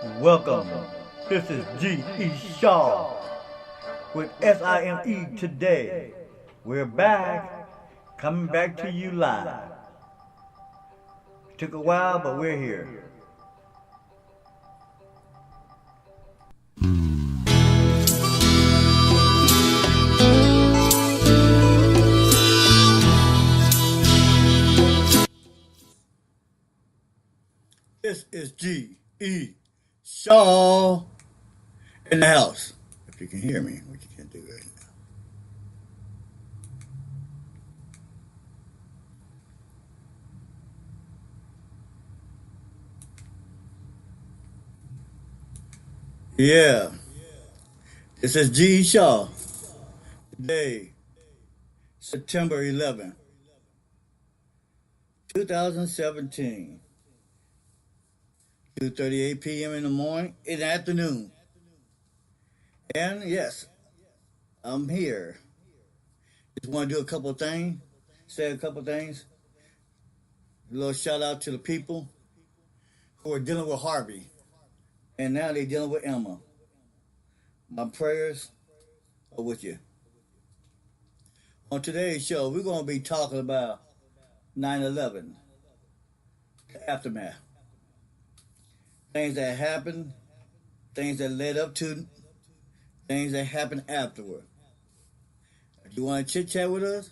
Welcome. This is G.E. Shaw with SIME Today. We're back, coming back to you live. Took a while, but we're here. This is G.E. Shaw in the house. If you can hear me, which you can't do right now. Yeah. This is G.E. Shaw. Today, September 11th, 2017. 2:38 p.m. in the morning, in the afternoon. And yes, I'm here. Just want to do a couple of things, say a couple of things. A little shout out to the people who are dealing with Harvey. And now they're dealing with Emma. My prayers are with you. On today's show, we're going to be talking about 9/11, the aftermath. Things that happened, things that led up to, things that happened afterward. If you want to chit chat with us,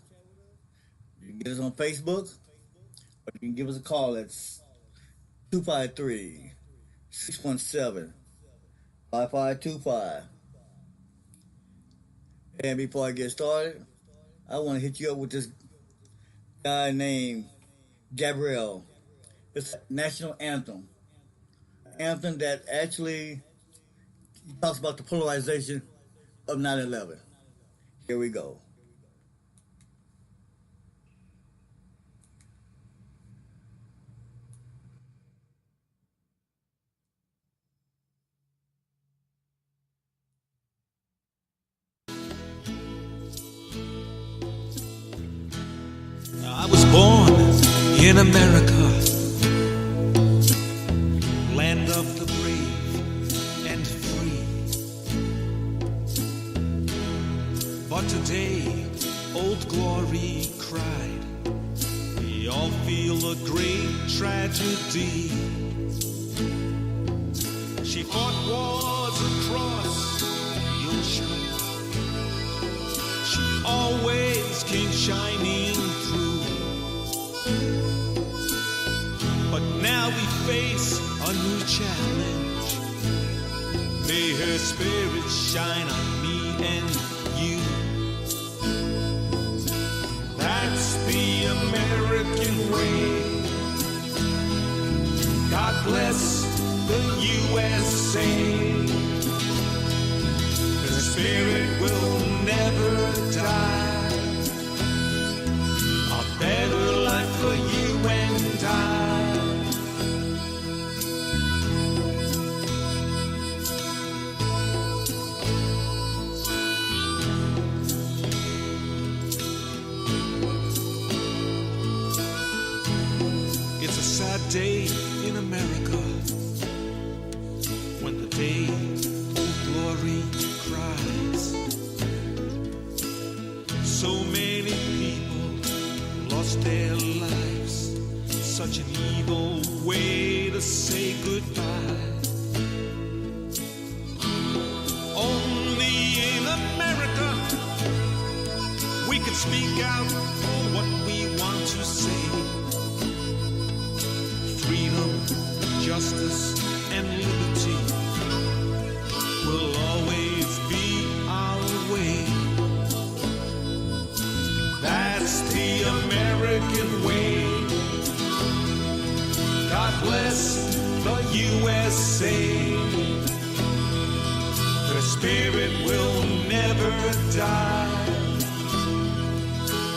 you can get us on Facebook, or you can give us a call at 253-617-5525. And before I get started, I want to hit you up with this guy named Gabriel. It's a national anthem. Anthem that actually talks about the polarization of 9/11. Here we go. I was born in America, land of the brave and free. But today, old glory cried. We all feel a great tragedy. She fought wars across the ocean. She always came shining through. But now we face a new challenge. May her spirit shine on me and you. That's the American way. God bless the USA. Her spirit will never die. A better life for you and I. It's a sad day in America when the day old glory cries. So many people lost their lives. Such an evil way to say goodbye. Only in America we can speak out for what we want to say. Freedom, justice, and liberty will always be our way. That's the American way. God bless the USA. Her spirit will never die.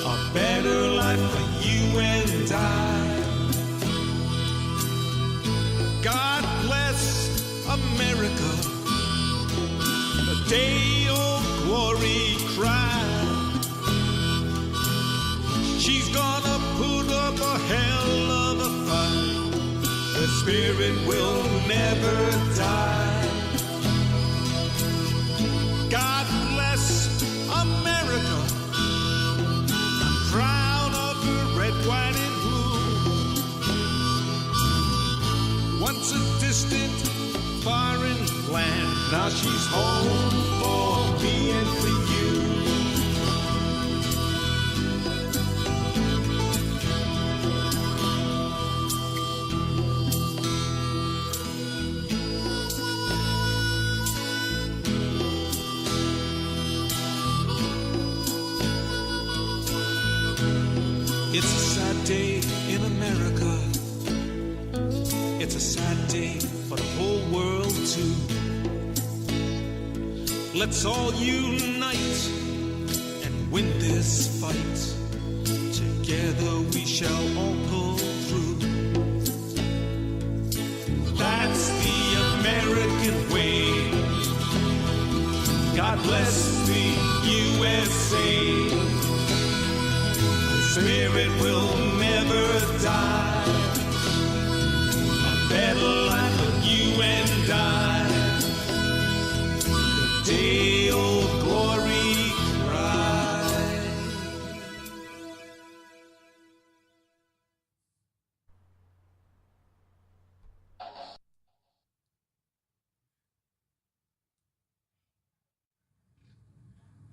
A better life for you and I. God bless America. The day of glory cried. She's gonna put up a hell of a fight. Her spirit will never die. distant foreign land. Now she's home for me and for you. It's a sad day in America. It's a sad day for the whole world too. Let's all unite and win this fight. Together we shall all pull through. That's the American way. God bless the USA. Spirit will never die. A better life for you and I. The day old glory cry.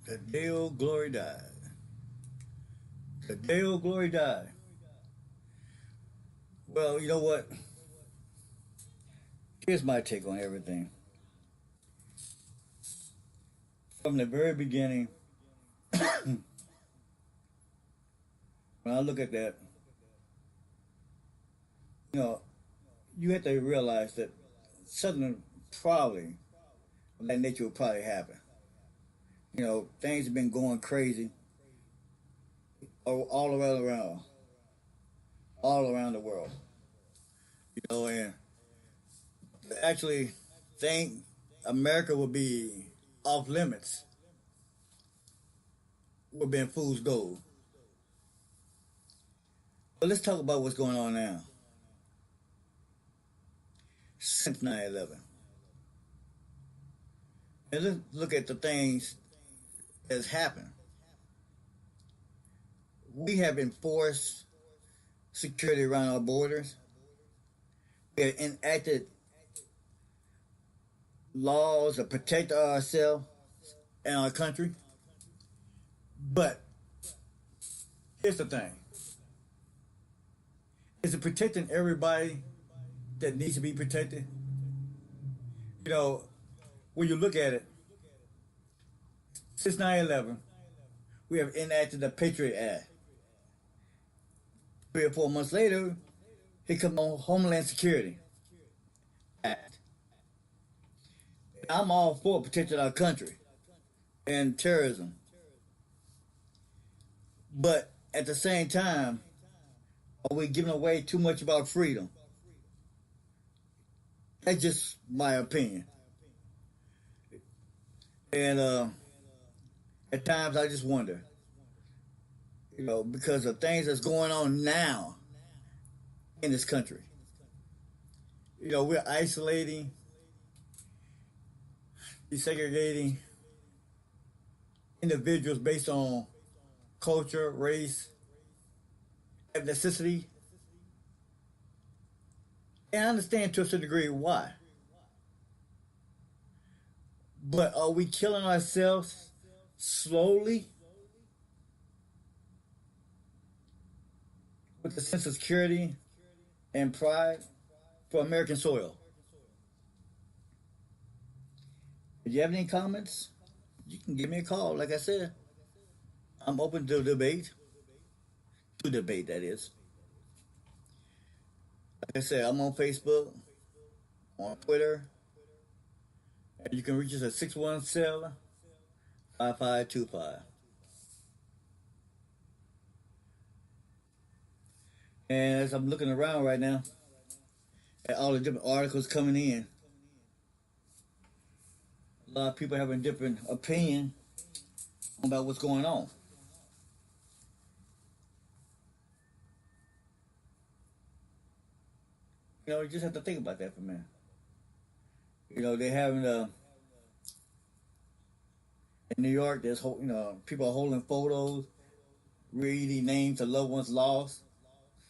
The day old glory died. The day old glory died. Well, you know what? Here's my take on everything. From the very beginning, when I look at that, you have to realize that something probably of that nature will probably happen. Things have been going crazy all around the world. And actually think America will be off limits. We're being fool's gold. But let's talk about what's going on now. Since 9/11. And let's look at the things that's happened. We have enforced security around our borders. We have enacted laws to protect ourselves and our country. But here's the thing. Is it protecting everybody that needs to be protected? When you look at it, since 9/11, we have enacted the Patriot Act. 3 or 4 months later, here comes on Homeland Security Act. I'm all for protecting our country and terrorism. But at the same time, are we giving away too much of our freedom? That's just my opinion. And at times I just wonder, because of things that's going on now in this country. We're isolating, desegregating individuals based on culture, race, ethnicity. And I understand to a certain degree why. But are we killing ourselves slowly with the sense of security and pride for American soil? If you have any comments, you can give me a call. Like I said, I'm open to debate. To debate, that is. Like I said, I'm on Facebook, on Twitter. And you can reach us at 617-5525. And as I'm looking around right now at all the different articles coming in, a lot of people having different opinion about what's going on. You just have to think about that for a minute. They're having in New York. There's people are holding photos, reading names of loved ones lost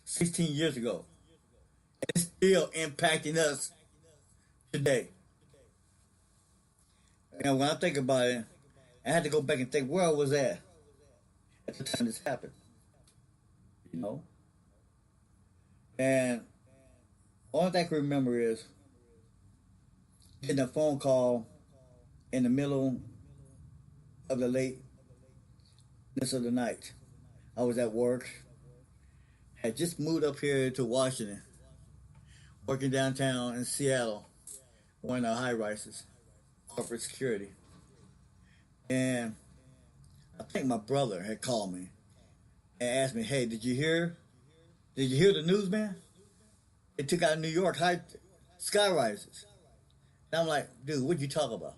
16 years ago. It's still impacting us today. When I think about it, I had to go back and think where I was at the time this happened. You know, and all I can remember is getting a phone call in the middle of the lateness of the night. I was at work. Had just moved up here to Washington, working downtown in Seattle, one of the high rises, corporate security. And I think my brother had called me and asked me, "Hey, did you hear? Did you hear the news, man? They took out New York high sky rises." And I'm like, "Dude, what you talk about?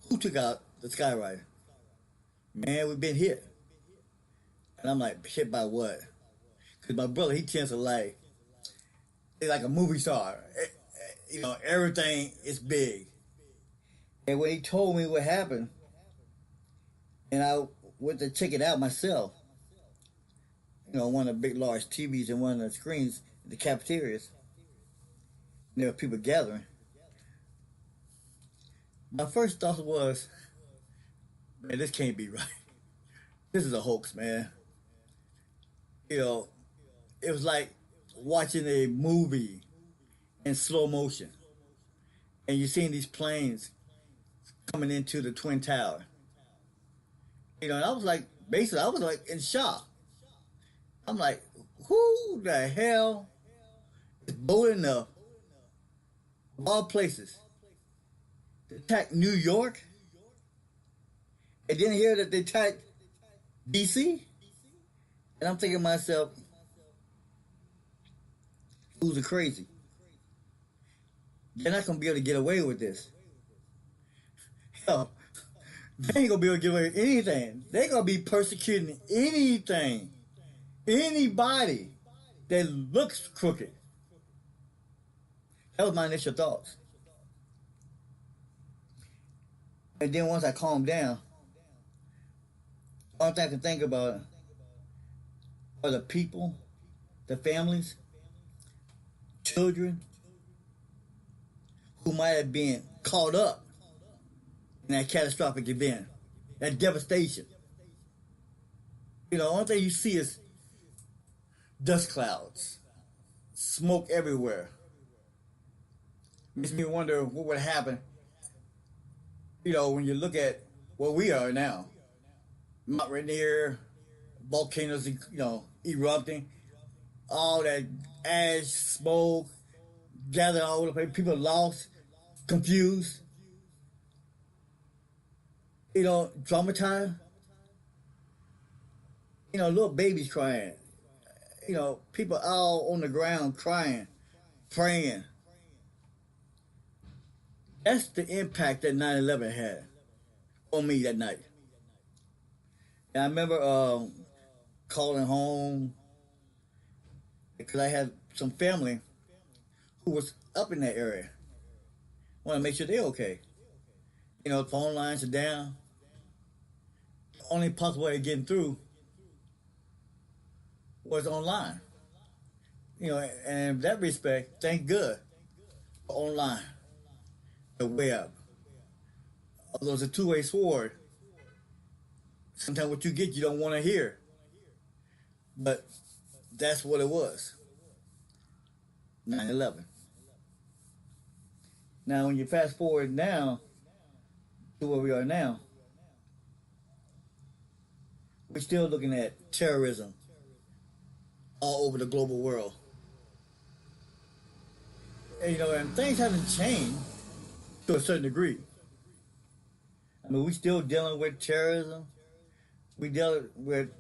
Who took out the sky riser? Man, we've been hit." And I'm like, "Hit by what?" Because my brother, he tends to he's like a movie star. Everything is big. And when he told me what happened, and I went to check it out myself, one of the big, large TVs and one of the screens in the cafeterias, and there were people gathering. My first thought was, man, this can't be right. This is a hoax, man. It was like watching a movie in slow motion. And you're seeing these planes coming into the Twin Tower. And I was like, basically, I was like in shock. I'm like, who the hell is bold enough, of all places, to attack New York? And then hear that they attacked DC? And I'm thinking to myself, who's the crazy? They're not going to be able to get away with this. Hell, they ain't going to be able to get away with anything. They're going to be persecuting anything, anybody that looks crooked. That was my initial thoughts. And then once I calmed down, all thing I can think about are the people, the families, children who might have been caught up in that catastrophic event, that devastation. Only thing you see is dust clouds, smoke everywhere. Makes me wonder what would happen, when you look at where we are now. Mount Rainier, volcanoes, erupting, all that ash, smoke, gathered all over the place, people lost, confused, traumatized. Little babies crying. People all on the ground crying, praying. That's the impact that 9/11 had on me that night. And I remember calling home because I had some family who was up in that area. I want to make sure they're okay. Phone lines are down. The only possible way of getting through was online. And in that respect, thank God for online, the web. Although it's a two-way sword. Sometimes what you get, you don't want to hear. But that's what it was. 9/11. Now, when you fast forward now to where we are now, we're still looking at terrorism all over the global world. And things haven't changed to a certain degree. I mean, we're still dealing with terrorism. We deal with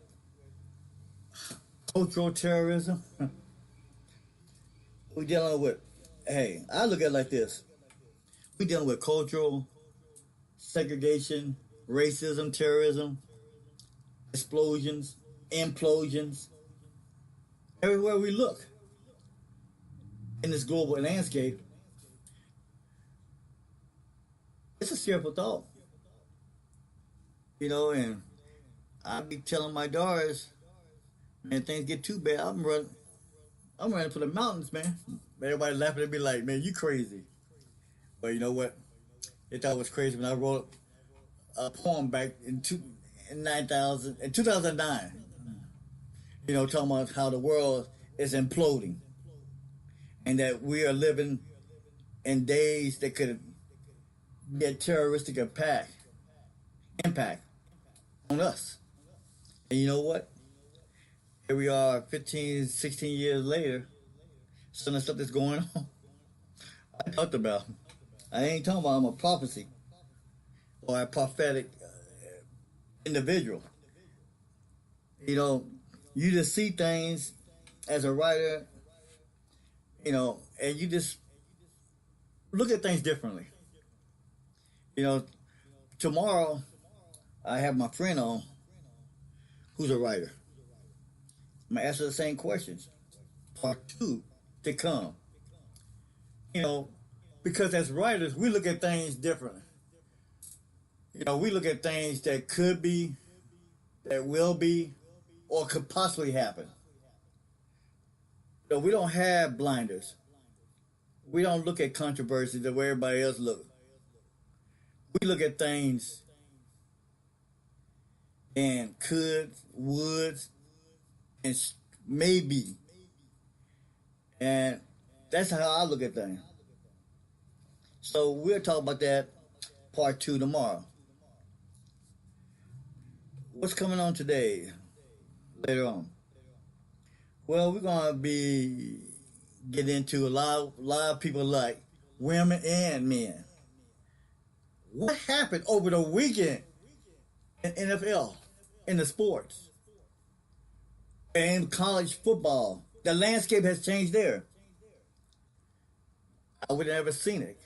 cultural terrorism. We're dealing with, I look at it like this. We're dealing with cultural segregation, racism, terrorism, explosions, implosions. Everywhere we look in this global landscape, it's a fearful thought. And I be telling my daughters, man, things get too bad, I'm running for the mountains, man. Everybody laughing at me like, man, you crazy. But you know what? They thought it was crazy when I wrote a poem back in 9,000 in 2009. You know, talking about how the world is imploding and that we are living in days that could get terroristic impact on us. And you know what? Here we are 15, 16 years later, some of the stuff that's going on. I talked about. I ain't talking about I'm a prophecy or a prophetic individual. You know, you just see things as a writer, you know, and you just look at things differently. You know, tomorrow I have my friend on who's a writer. I'm gonna ask her the same questions. Part two to come. You know, because as writers, we look at things differently. You know, we look at things that could be, that will be, or could possibly happen. So we don't have blinders. We don't look at controversies the way everybody else looks. We look at things and could, would, and maybe. And that's how I look at things. So we'll talk about that part two tomorrow. What's coming on today? Later on. Well, we're gonna be getting into a lot of people like women and men. What happened over the weekend in NFL, in the sports, and college football? The landscape has changed there. I would have never seen it.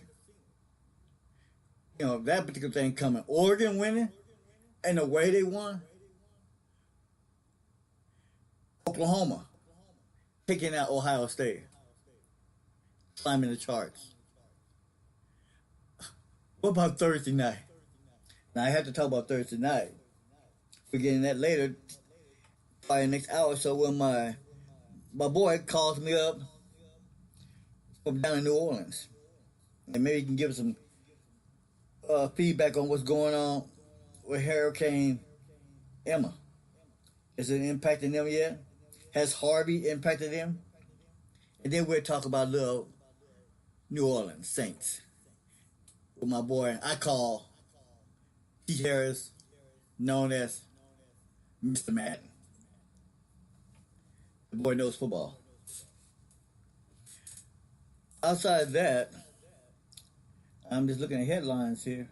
You know, that particular thing coming. Oregon winning, and the way they won. Oklahoma picking out Ohio State, climbing the charts. What about Thursday night? Now I have to talk about Thursday night. We're getting that later, probably next hour or so when my boy calls me up from down in New Orleans. And maybe he can give some feedback on what's going on with Hurricane Emma. Is it impacting them yet? Has Harvey impacted them? And then we'll talk about little New Orleans Saints. With my boy, I call T. Harris, known as Mr. Madden. The boy knows football. Outside of that, I'm just looking at headlines here.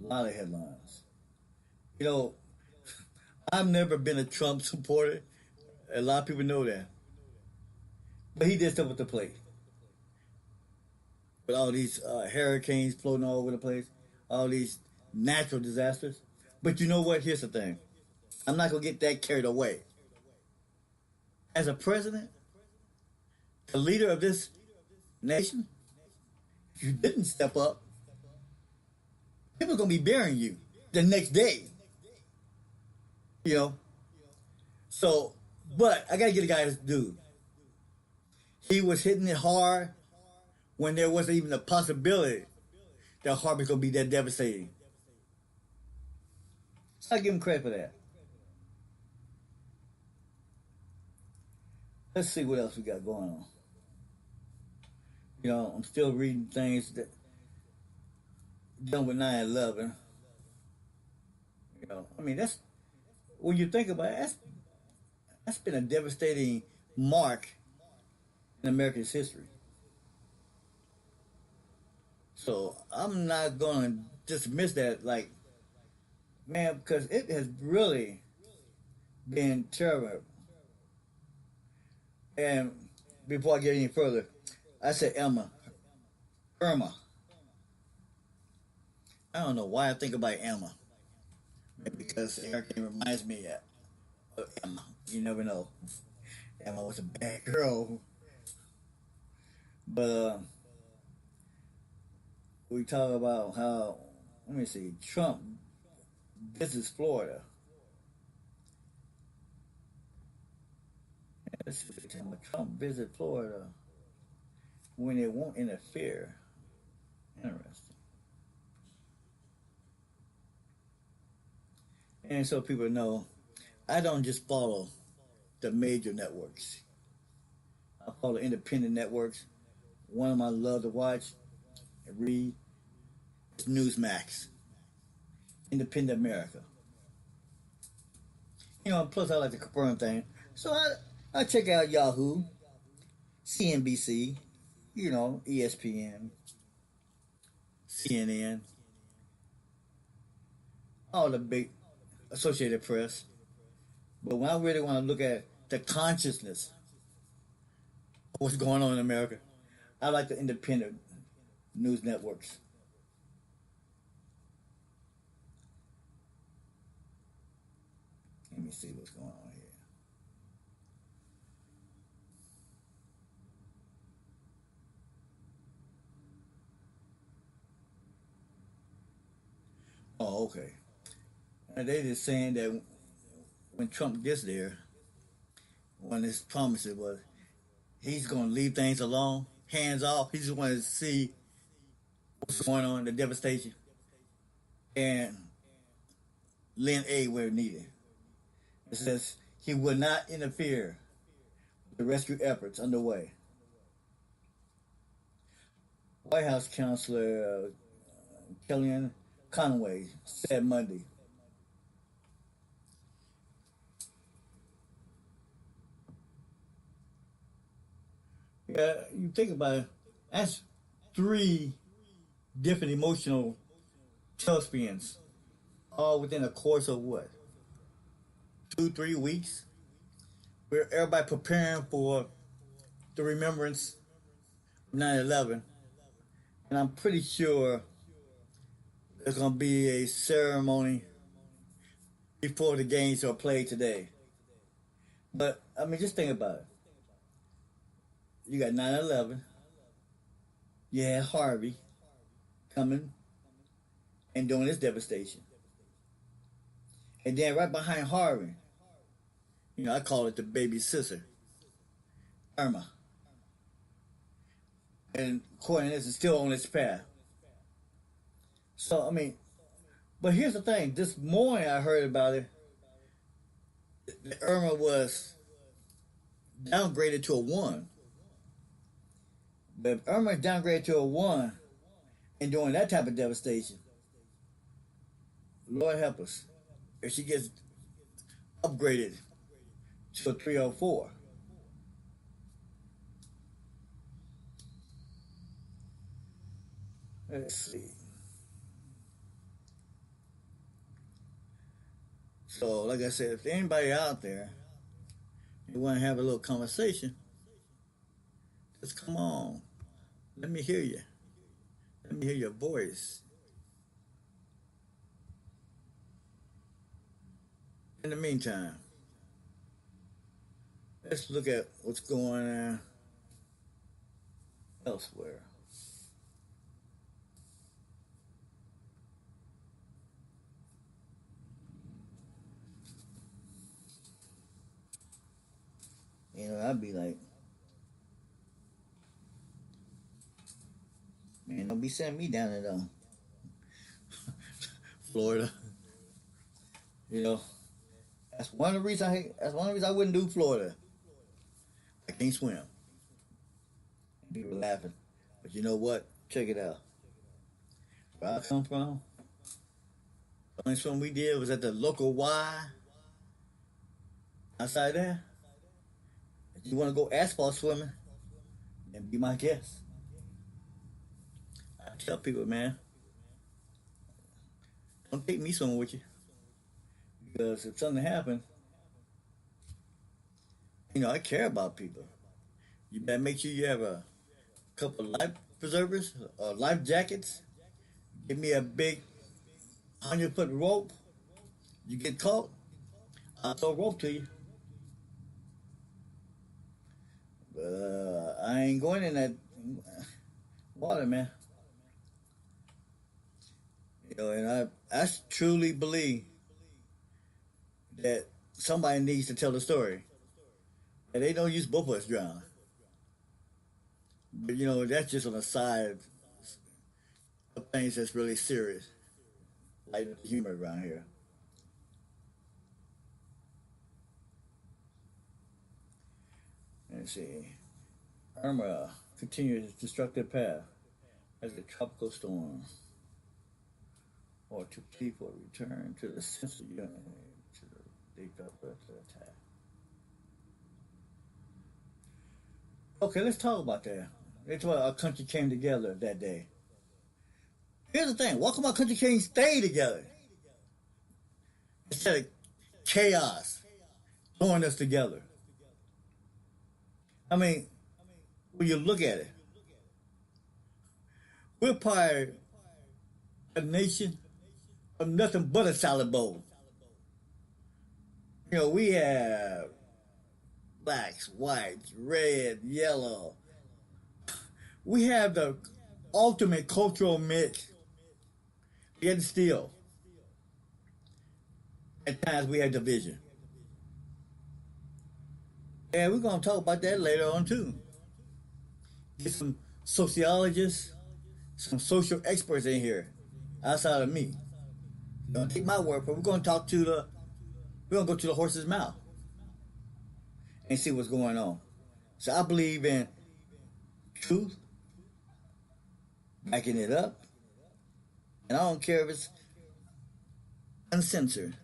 A lot of headlines. You know, I've never been a Trump supporter. A lot of people know that. But he did stuff with the plate. With all these hurricanes floating all over the place, all these natural disasters. But you know what? Here's the thing. I'm not going to get that carried away. As a president, the leader of this nation, if you didn't step up, people are going to be burying you the next day. You know? So, but I got to get a guy his due. He was hitting it hard when there wasn't even a possibility that Harvey's going to be that devastating. So I give him credit for that. Let's see what else we got going on. You know, I'm still reading things that done with 9/11. You know, I mean, that's, when you think about it, that's been a devastating mark in America's history. So I'm not going to dismiss that, like, man, because it has really been terrible. And before I get any further, I said Irma. I don't know why I think about Emma. Maybe because Hurricane reminds me of Emma. You never know. Emma was a bad girl. But we talk about how, let me see, Trump visits Florida. Let's see what they tell me. Trump visit Florida. when it won't interfere. Interesting. And so people know I don't just follow the major networks. I follow independent networks. One of them I love to watch and read is Newsmax, Independent America. Plus I like to confirm things. So I check out Yahoo, CNBC, ESPN, CNN, all the big Associated Press. But when I really want to look at the consciousness of what's going on in America, I like the independent news networks. Let me see what's going on here. Oh, okay. And they just saying that when Trump gets there, one of his promises was he's going to leave things alone, hands off. He just wanted to see what's going on, the devastation, and lend aid where needed. It says he will not interfere with the rescue efforts underway. White House Counselor Kellyanne Conway said Monday. Yeah, you think about it, that's three different emotional tailspins, all within a course of what? 2, 3 weeks? Where everybody preparing for the remembrance of 9/11. And I'm pretty sure there's going to be a ceremony before the games are played today. But, I mean, just think about it. You got 9/11. You had Harvey coming and doing this devastation. And then right behind Harvey, I call it the baby sister, Irma. And according to this, it's still on its path. So, I mean, but here's the thing. This morning I heard about it. Irma was downgraded to a 1. But if Irma is downgraded to a 1 and doing that type of devastation, Lord help us. If she gets upgraded to a 3 or 4. Let's see. So, like I said, if anybody out there, you want to have a little conversation, just come on. Let me hear you. Let me hear your voice. In the meantime, let's look at what's going on elsewhere. I'd be like, man, don't be sending me down there though. Florida. That's one of the reasons I wouldn't do Florida. I can't swim. People laughing. But you know what? Check it out. Where I come from, the only swim we did was at the local Y outside there. If you want to go asphalt swimming, then be my guest. I tell people, man, don't take me swimming with you. Because if something happens, I care about people. You better make sure you have a couple of life preservers, life jackets. Give me a big 100-foot rope. You get caught, I'll throw a rope to you. I ain't going in that water, man. And I truly believe that somebody needs to tell the story. And they don't use both of us drowning. But that's just on the side of things that's really serious, like humor around here. Let's see. Irma continues its destructive path as a tropical storm, or to people return to the sense of unity to the deep attack. Okay, let's talk about that. That's why our country came together that day. Here's the thing: why come our country can't stay together instead of chaos throwing us together? I mean, when you look at it, we're probably a nation of nothing but a salad bowl. We have blacks, whites, red, yellow. We have the ultimate cultural mix. Yet still, at times we have division. And we're going to talk about that later on too. Get some sociologists, some social experts in here outside of me. Don't take my word for it. We're going to go to the horse's mouth and see what's going on. So I believe in truth, backing it up, and I don't care if it's uncensored.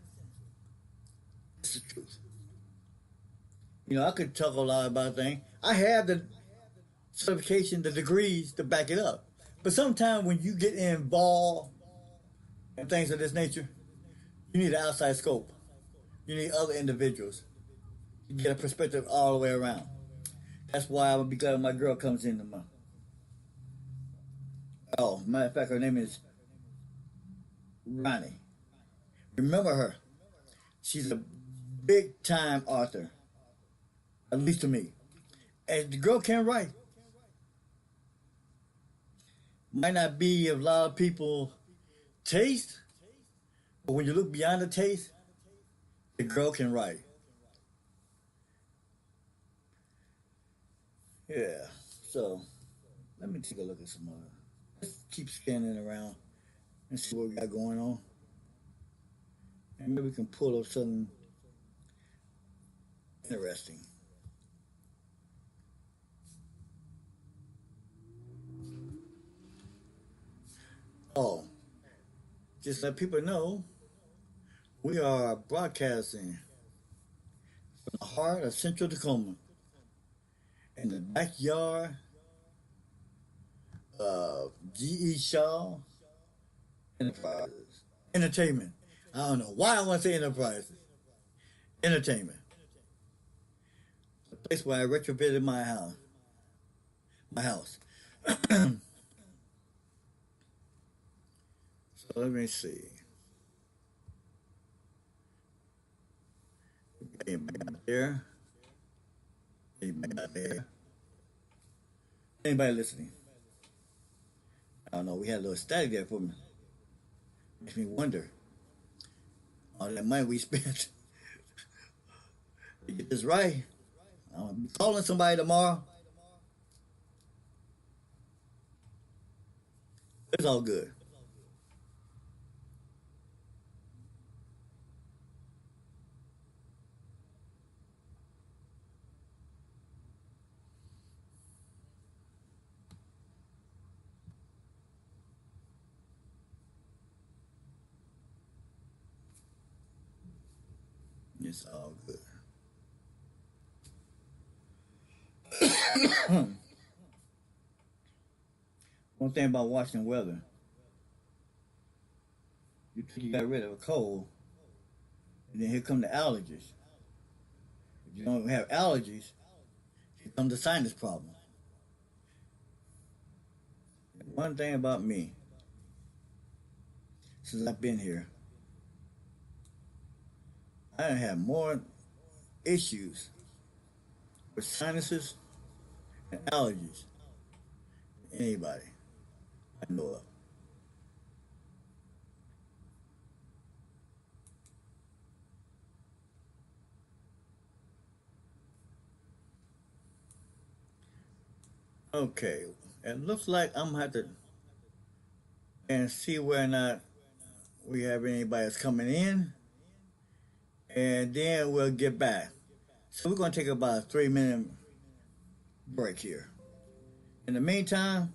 It's the truth. I could talk a lot about things. I have the certification, the degrees to back it up. But sometimes when you get involved in things of this nature, you need an outside scope. You need other individuals. You get a perspective all the way around. That's why I'm going to be glad when my girl comes in tomorrow. Oh, matter of fact, her name is Ronnie. Remember her. She's a big time author. At least to me. And the girl can write. Might not be a lot of people taste, but when you look beyond the taste, the girl can write. Yeah. So let me take a look at some other. Let's keep scanning around and see what we got going on. And maybe we can pull up something interesting. Oh, just let people know we are broadcasting from the heart of Central Tacoma in the backyard of G.E. Shaw Enterprises. Entertainment. I don't know why I want to say enterprises. Entertainment. The place where I retrofitted my house. My house. So let me see. Anybody out there? Anybody out there? Anybody listening? I don't know. We had a little static there for me. Makes me wonder. All that money we spent to get this right. I'm calling somebody tomorrow. It's all good. It's all good. One thing about watching weather, you think you got rid of a cold, and then here come the allergies. If you don't have allergies, here come the sinus problem. And one thing about me, since I've been here, I have more issues with sinuses and allergies than anybody I know of. Okay, it looks like I'm gonna have to and see whether or not we have anybody that's coming in, and then we'll get back. So we're gonna take about a 3 minute break here. In the meantime,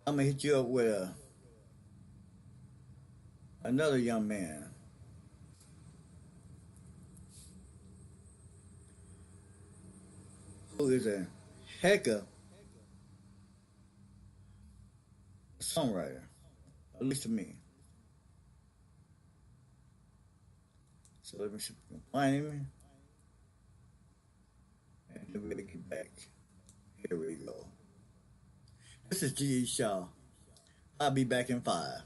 I'm gonna hit you up with another young man who is a heck of a songwriter, at least to me. So let me see if we can find him, and then we'll get back. Here we go. This is G.E. Shaw. I'll be back in 5.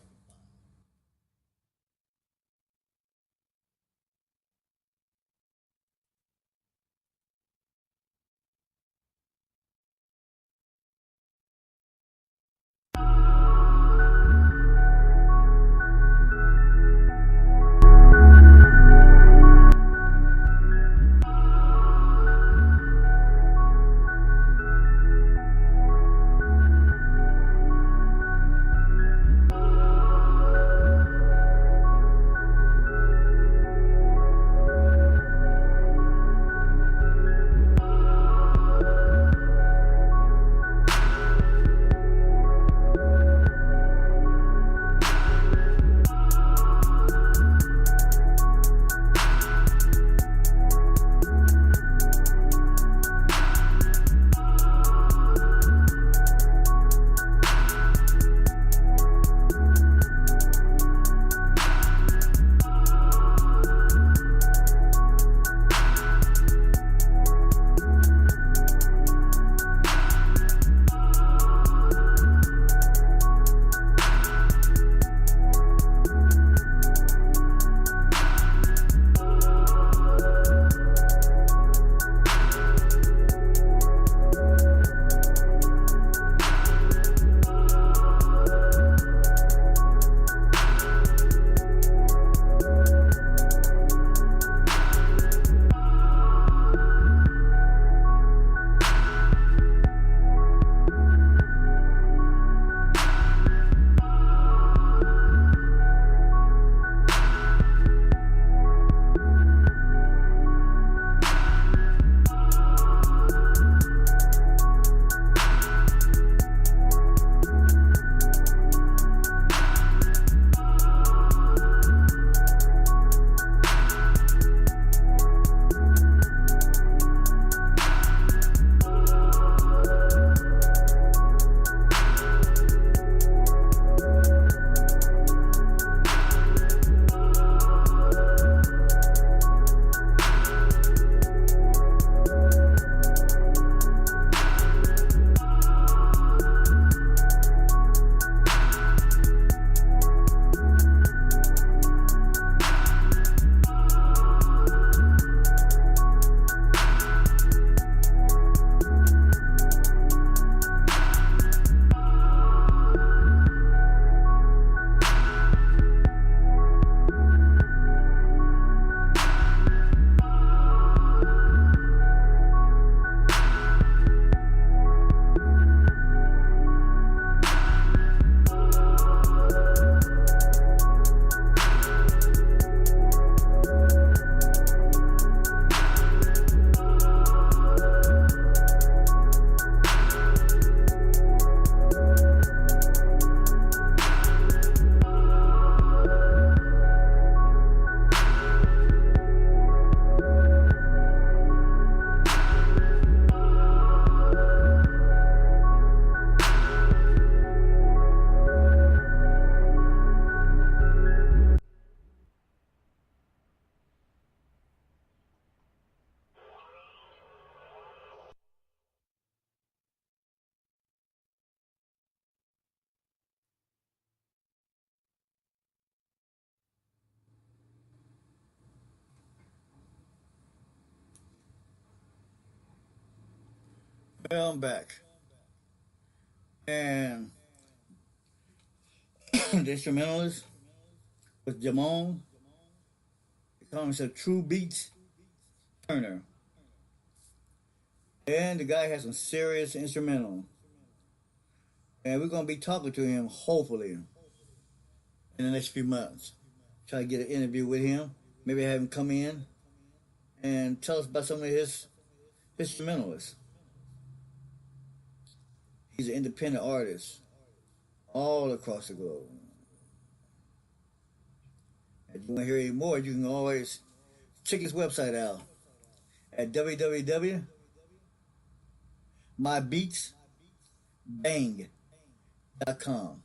Well, I'm back. And the instrumentalist was Jamon. They call himself True Beats Turner. And the guy has some serious instrumental. And we're going to be talking to him, hopefully, in the next few months. Try to get an interview with him. Maybe have him come in and tell us about some of his instrumentalists. He's an independent artist all across the globe. If you want to hear any more, you can always check his website out at www.mybeatsbang.com.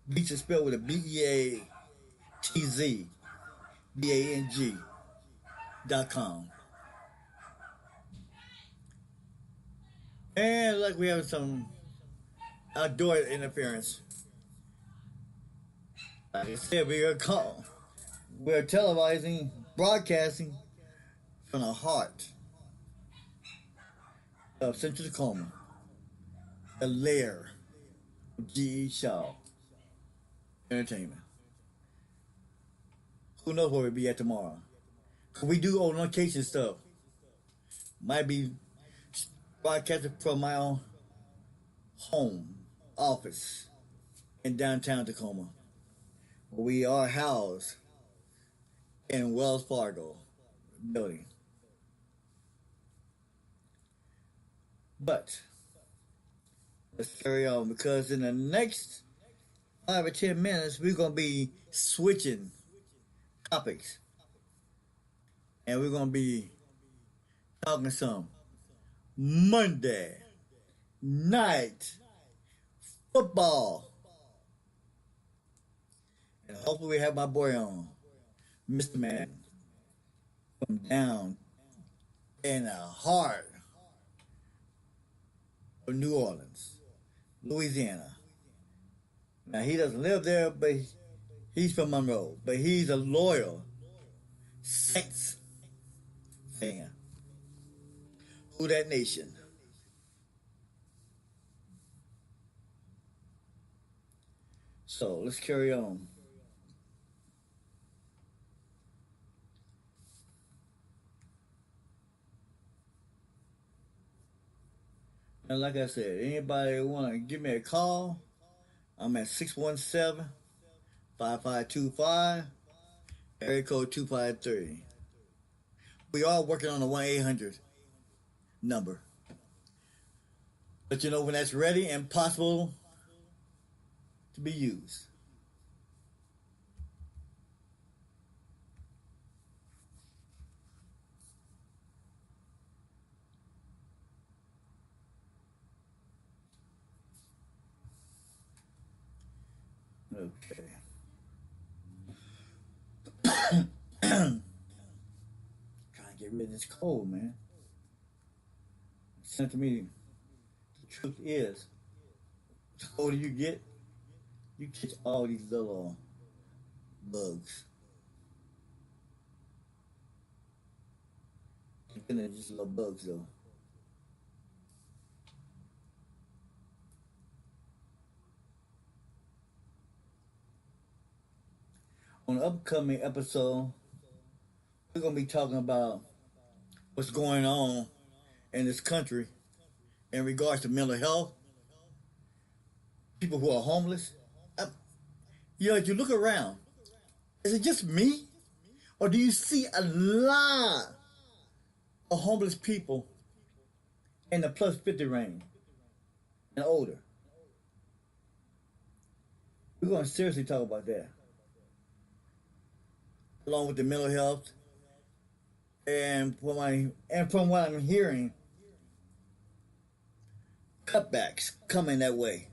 Beats is spelled with a BEATZBANG.com. And like we have some outdoor interference. Like I said, we're televising, broadcasting from the heart of Central Tacoma, the lair of G.E. Shaw Entertainment. Who knows where we'll be at tomorrow? Cause we do on location stuff. Might be broadcasting from my own home office in downtown Tacoma. We are housed in Wells Fargo building. But let's carry on because in the next 5 or 10 minutes we're going to be switching topics. And we're going to be talking some Monday night football. And hopefully we have my boy on, Mr. Madden, from down in the heart of New Orleans, Louisiana. Now he doesn't live there, but he's from Monroe. But he's a loyal Saints fan. Who that nation? So let's carry on. And like I said, anybody want to give me a call, I'm at 617-5525, area code 253. We are working on the 1-800 number. But you know when that's ready and possible to be used. Okay. Trying to get rid of this cold, man. Sent to me. The truth is, the older you get, you catch all these little bugs. And they're just little bugs, though. On the upcoming episode, we're going to be talking about what's going on in this country in regards to mental health, people who are homeless. If you look around, is it just me? Or do you see a lot of homeless people in the plus 50 range and older? We're going to seriously talk about that. Along with the mental health, and from what I'm hearing, cutbacks coming that way.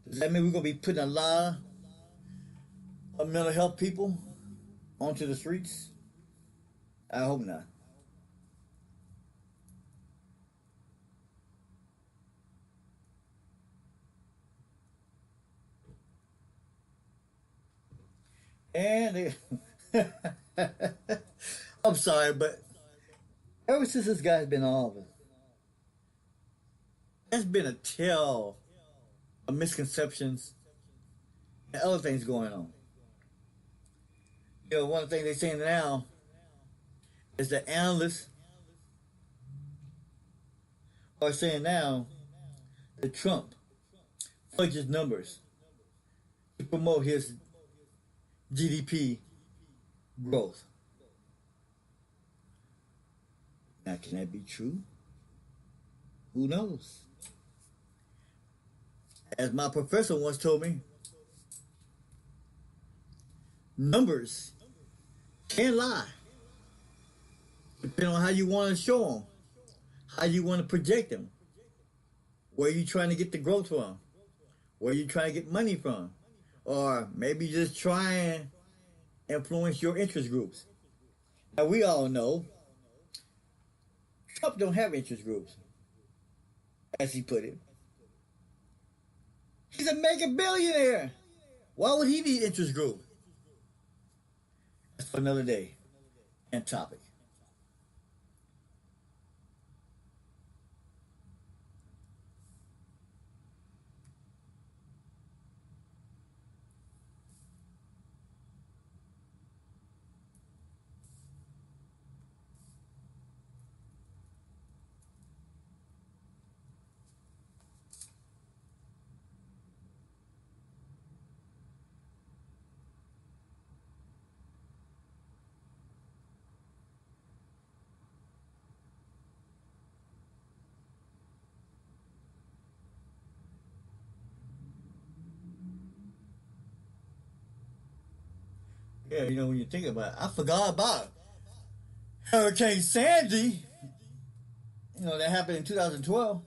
Does that mean we're gonna be putting a lot of mental health people onto the streets? I hope not. And I'm sorry, but ever since this guy's been in office, there's been a tale of misconceptions and other things going on. One of the things they're saying now is that analysts are saying now that Trump fudges numbers to promote his GDP growth. Now, can that be true? Who knows? As my professor once told me, numbers can lie, depending on how you want to show them, how you want to project them, where you trying to get the growth from, where you trying to get money from, or maybe just try and influence your interest groups. Now, we all know Trump don't have interest groups, as he put it. He's a mega billionaire. Why would he need interest group? That's for another day and topic. Yeah, when you think about it, I forgot about Hurricane Sandy. That happened in 2012.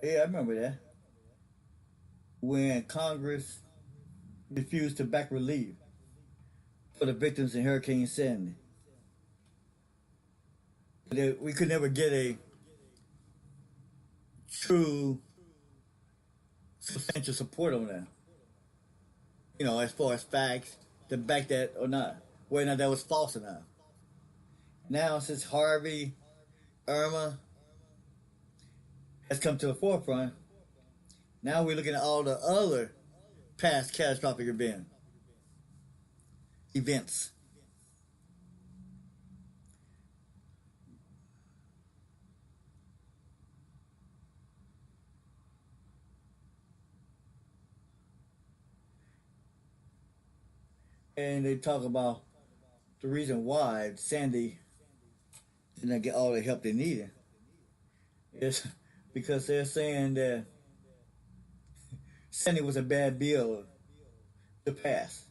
Yeah, I remember that. When Congress refused to back relief for the victims in Hurricane Sandy. We could never get a true substantial support on that. As far as facts to back that or not, whether or not that was false or not. Now, since Harvey, Irma has come to the forefront, now we're looking at all the other past catastrophic events. And they talk about the reason why Sandy did not get all the help they needed. It's because they're saying that Sandy was a bad bill to pass,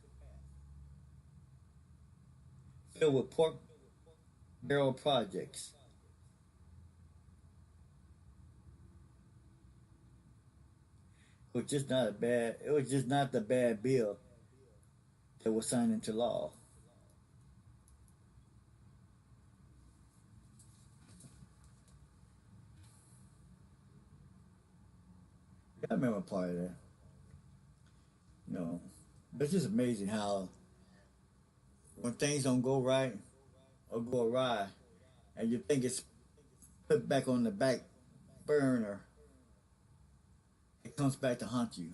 filled with pork barrel projects. It was just not the bad bill that was signed into law. I remember part of that. It's just amazing how when things don't go right or go awry, and you think it's put back on the back burner, it comes back to haunt you.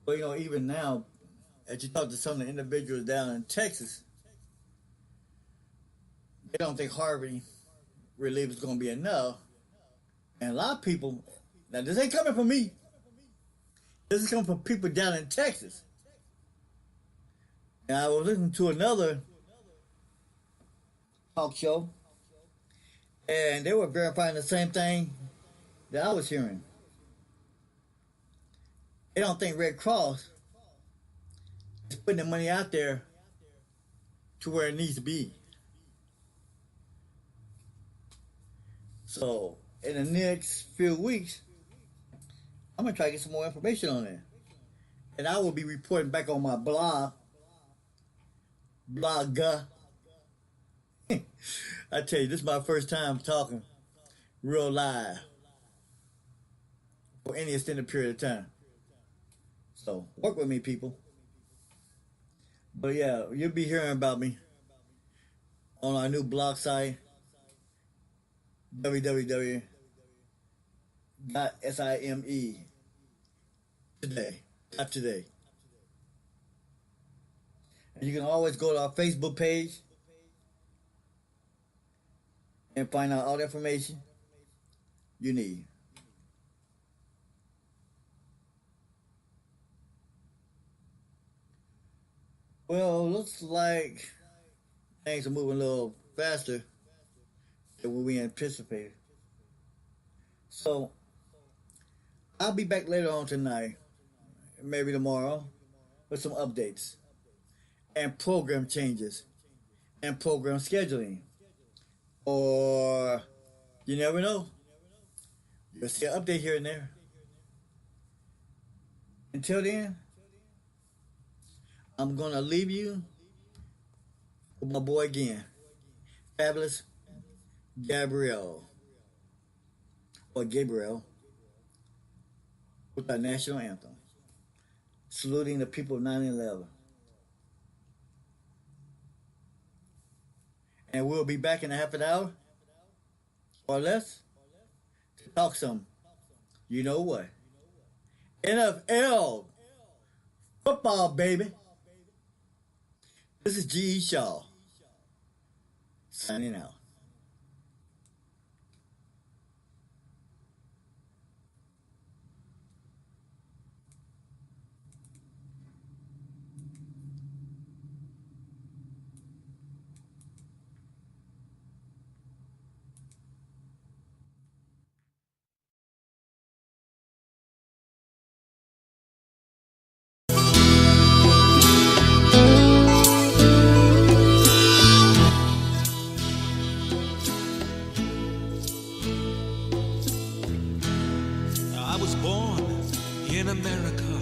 But even now, as you talk to some of the individuals down in Texas, they don't think Harvey relief is going to be enough. And a lot of people, now this ain't coming from me. This is coming from people down in Texas. And I was listening to another talk show, and they were verifying the same thing that I was hearing. They don't think Red Cross is putting the money out there to where it needs to be. So, in the next few weeks, I'm going to try to get some more information on it. And I will be reporting back on my blogger. I tell you, this is my first time talking real live for any extended period of time. So, work with me, people. But yeah, you'll be hearing about me on our new blog site, www.simedot.com. today. Not today. And you can always go to our Facebook page and find out all the information you need. Well, looks like things are moving a little faster than what we anticipated. So, I'll be back later on tonight, maybe tomorrow, with some updates and program changes and program scheduling. Or, you never know, you'll see an update here and there. Until then, I'm going to leave you with my boy again, Fabulous Gabriel, or Gabriel, with our national anthem, saluting the people of 9/11. And we'll be back in a half an hour or less to talk some, you know what, NFL football, baby. This is G.E. Shaw, signing out. I was born in America,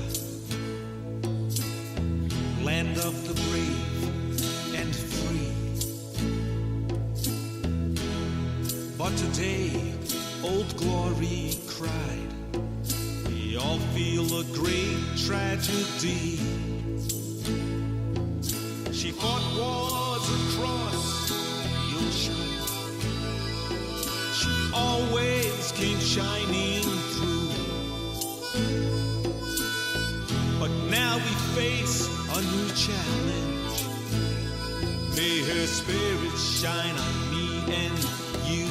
land of the brave and free. But today, old glory cried. We all feel a great tragedy. She fought wars across the ocean. She always came shining through. But now we face a new challenge. May her spirit shine on me and you.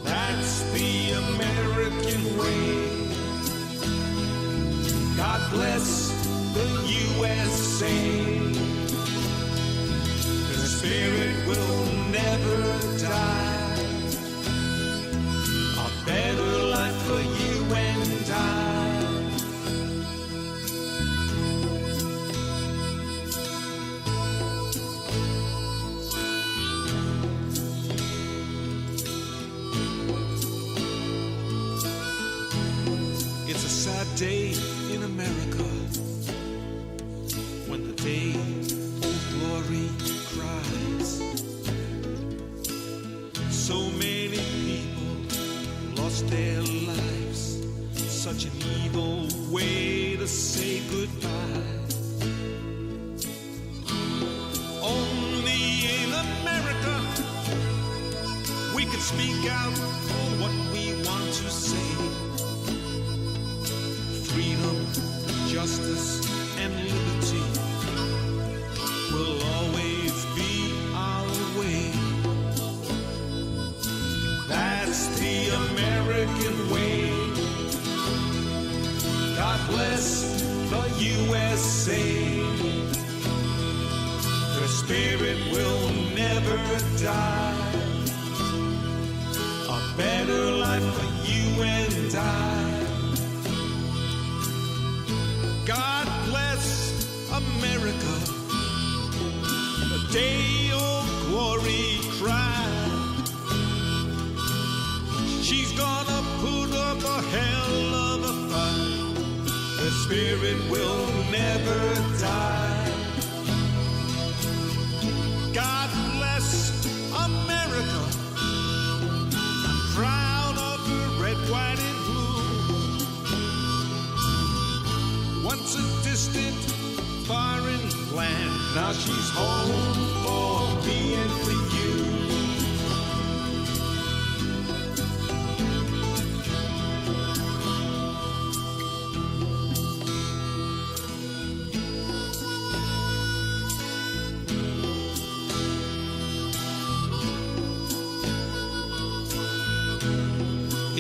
That's the American way. God bless the USA. Her spirit will never die. A better life for you and I. It's a sad day in America when the day old glory cries. So many people lost their lives. Such an evil way to say goodbye. Only in America we can speak out for what we want to say. Freedom, justice, and liberty will always be our way. That's the American way. God bless the USA. Her spirit will never die. A better life for you and I. God bless America. The day of glory cried. She's gonna put up a hell of a fight. Her spirit will never die. God bless America. I'm proud of her red, white, and blue. Once a distant, foreign land, now she's home for me and for you.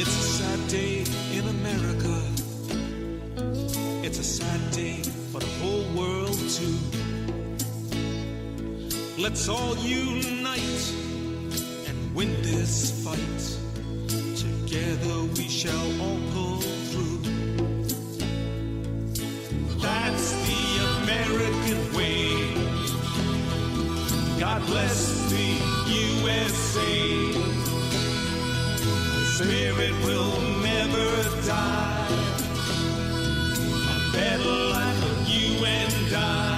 It's a sad day in America. It's a sad day for the whole world too. Let's all unite and win this fight. Together we shall all pull through. That's the American way. God bless the USA. Spirit will never die. A better life for you and I.